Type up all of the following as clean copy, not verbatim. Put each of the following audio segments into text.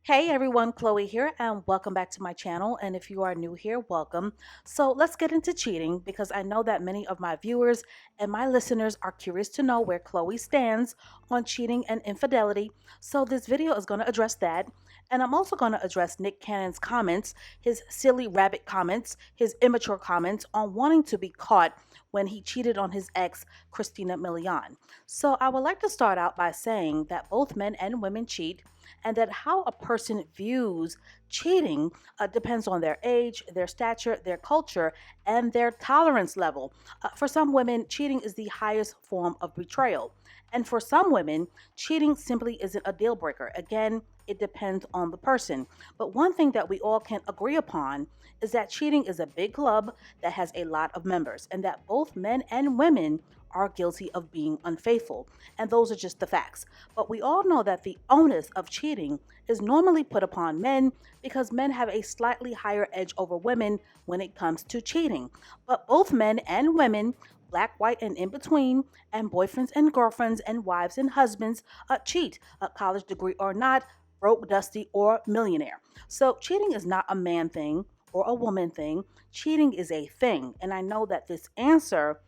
Hey everyone, Chloe here, and welcome back to my channel. And if you are new here, welcome. So let's get into cheating because I know that many of my viewers and my listeners are curious to know where Chloe stands on cheating and infidelity. So this video is going to address that. And I'm also going to address Nick Cannon's comments, his silly rabbit comments, his immature comments on wanting to be caught when he cheated on his ex, Christina Milian. So I would like to start out by saying that both men and women cheat and that how a person views cheating depends on their age, their stature, their culture, and their tolerance level. For some women, cheating is the highest form of betrayal. And for some women, cheating simply isn't a deal breaker. Again, it depends on the person. But one thing that we all can agree upon is that cheating is a big club that has a lot of members, and that both men and women are guilty of being unfaithful. And those are just the facts. But we all know that the onus of cheating is normally put upon men because men have a slightly higher edge over women when it comes to cheating. But both men and women, black, white, and in between, and boyfriends and girlfriends, and wives and husbands cheat, a college degree or not, broke, dusty, or millionaire. So cheating is not a man thing or a woman thing. Cheating is a thing. And I know that this answer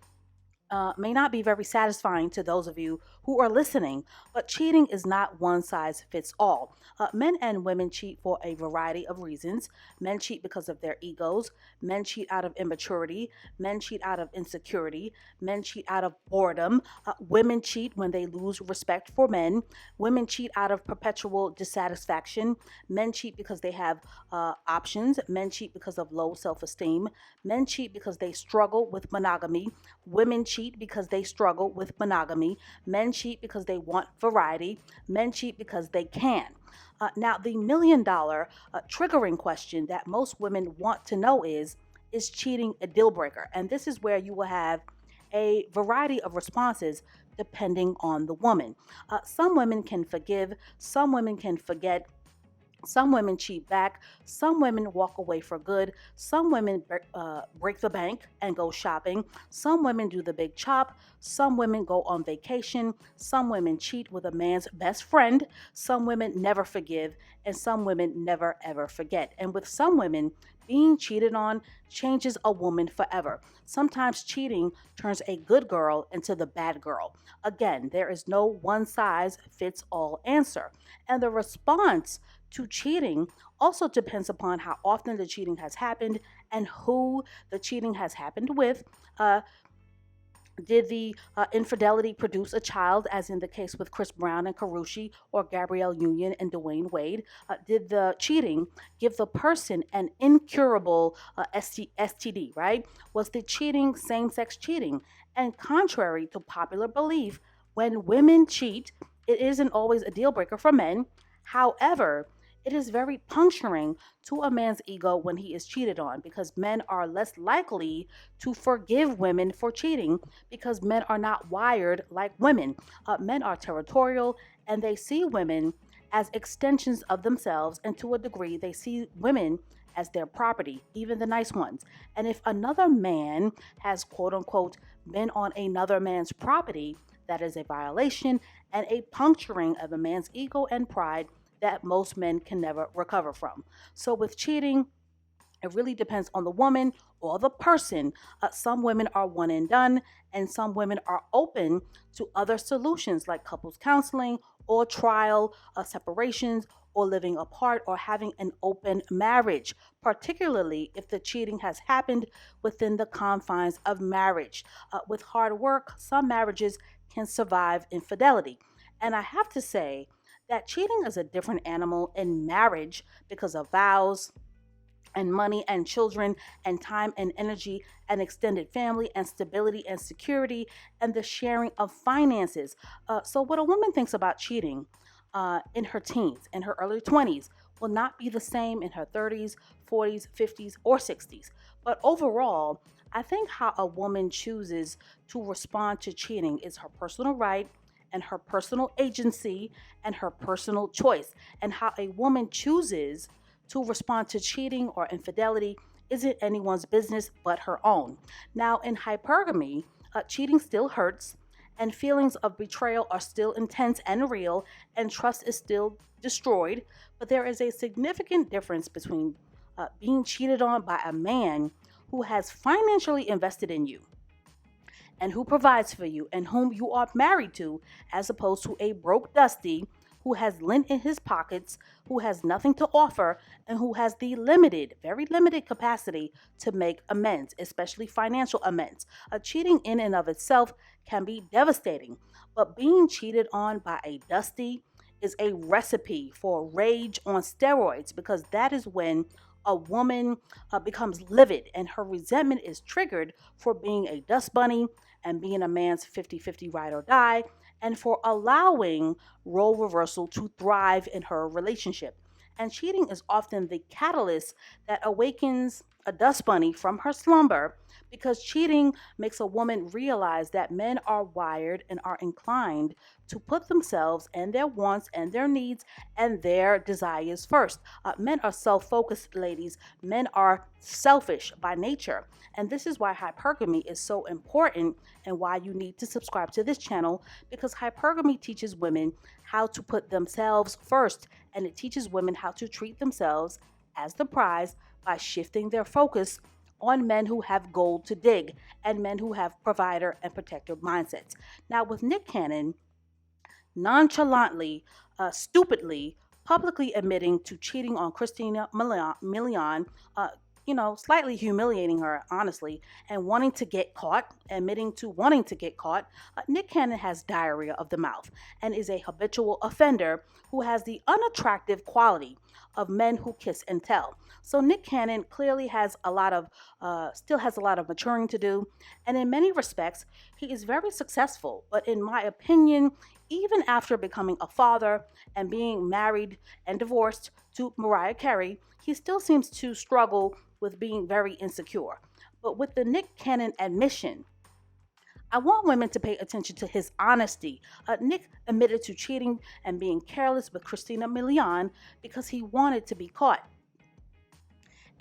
may not be very satisfying to those of you who are listening, but cheating is not one size fits all. Men and women cheat for a variety of reasons. Men cheat because of their egos. Men cheat out of immaturity. Men cheat out of insecurity. Men cheat out of boredom. Women cheat when they lose respect for men. Women cheat out of perpetual dissatisfaction. Men cheat because they have options. Men cheat because of low self esteem. Men cheat because they struggle with monogamy. Women cheat because they struggle with monogamy. Men cheat because they want variety. Men cheat because they can. Now, the $1 million triggering question that most women want to know is cheating a deal breaker? And this is where you will have a variety of responses depending on the woman. Some women can forgive, some women can forget, some women cheat back. Some women walk away for good. Some women break the bank and go shopping. Some women do the big chop. Some women go on vacation. Some women cheat with a man's best friend. Some women never forgive. And some women never ever forget. And with some women, being cheated on changes a woman forever. Sometimes cheating turns a good girl into the bad girl. Again, there is no one size fits all answer. And the response to cheating also depends upon how often the cheating has happened and who the cheating has happened with. Did the infidelity produce a child, as in the case with Chris Brown and Karushi, or Gabrielle Union and Dwayne Wade? Did the cheating give the person an incurable STD, right? Was the cheating same sex cheating? And contrary to popular belief, when women cheat, it isn't always a deal breaker for men. However, it is very puncturing to a man's ego when he is cheated on because men are less likely to forgive women for cheating because men are not wired like women. Men are territorial and they see women as extensions of themselves, and to a degree, they see women as their property, even the nice ones. And if another man has quote unquote been on another man's property, that is a violation and a puncturing of a man's ego and pride that most men can never recover from. So with cheating, it really depends on the woman or the person. Some women are one and done, and some women are open to other solutions like couples counseling or trial, separations, or living apart, or having an open marriage, particularly if the cheating has happened within the confines of marriage. With hard work, some marriages can survive infidelity. And I have to say, that cheating is a different animal in marriage because of vows and money and children and time and energy and extended family and stability and security and the sharing of finances. So, what a woman thinks about cheating in her teens, in her early 20s, will not be the same in her 30s, 40s, 50s, or 60s. But overall, I think how a woman chooses to respond to cheating is her personal right and her personal agency and her personal choice. And how a woman chooses to respond to cheating or infidelity isn't anyone's business but her own. Now, in hypergamy, cheating still hurts and feelings of betrayal are still intense and real, and trust is still destroyed. But there is a significant difference between being cheated on by a man who has financially invested in you and who provides for you and whom you are married to, as opposed to a broke Dusty who has lint in his pockets, who has nothing to offer, and who has the limited, very limited capacity to make amends, especially financial amends. Cheating in and of itself can be devastating, but being cheated on by a Dusty is a recipe for rage on steroids, because that is when a woman becomes livid and her resentment is triggered for being a dust bunny and being a man's 50-50 ride or die, and for allowing role reversal to thrive in her relationship. And cheating is often the catalyst that awakens a dust bunny from her slumber, because cheating makes a woman realize that men are wired and are inclined to put themselves and their wants and their needs and their desires first. Men are self focused, ladies. Men are selfish by nature. And this is why hypergamy is so important and why you need to subscribe to this channel, because hypergamy teaches women how to put themselves first, and it teaches women how to treat themselves as the prize by shifting their focus on men who have gold to dig and men who have provider and protector mindsets. Now, with Nick Cannon nonchalantly, stupidly, publicly admitting to cheating on Christina Milian, slightly humiliating her, honestly, and wanting to get caught, admitting to wanting to get caught, Nick Cannon has diarrhea of the mouth and is a habitual offender who has the unattractive quality of men who kiss and tell. So Nick Cannon clearly has still has a lot of maturing to do, and in many respects, he is very successful. But in my opinion, even after becoming a father and being married and divorced to Mariah Carey, he still seems to struggle with being very insecure. But with the Nick Cannon admission, I want women to pay attention to his honesty. Nick admitted to cheating and being careless with Christina Milian because he wanted to be caught.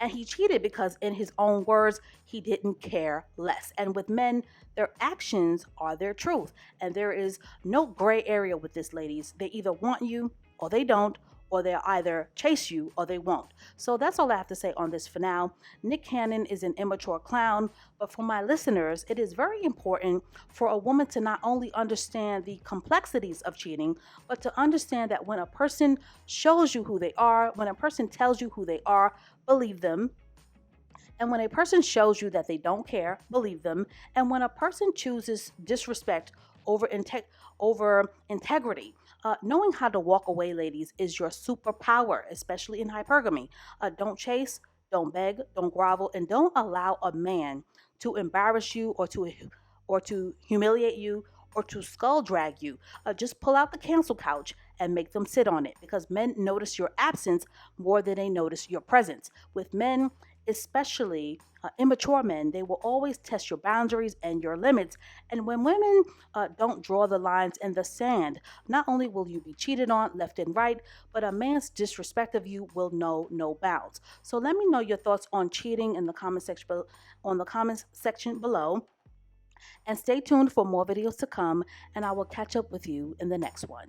And he cheated because, in his own words, he didn't care less. And with men, their actions are their truth. And there is no gray area with this, ladies. They either want you or they don't, or they'll either chase you or they won't. So that's all I have to say on this for now. Nick Cannon is an immature clown, but for my listeners, it is very important for a woman to not only understand the complexities of cheating, but to understand that when a person shows you who they are, when a person tells you who they are, believe them. And when a person shows you that they don't care, believe them. And when a person chooses disrespect over integrity, knowing how to walk away, ladies, is your superpower, especially in hypergamy. Don't chase, don't beg, don't grovel, and don't allow a man to embarrass you or to humiliate you or to skull drag you. Just pull out the cancel couch and make them sit on it, because men notice your absence more than they notice your presence. With men, especially immature men, they will always test your boundaries and your limits. And when women don't draw the lines in the sand, not only will you be cheated on left and right, but a man's disrespect of you will know no bounds. So let me know your thoughts on cheating in the comments section below. And stay tuned for more videos to come, and I will catch up with you in the next one.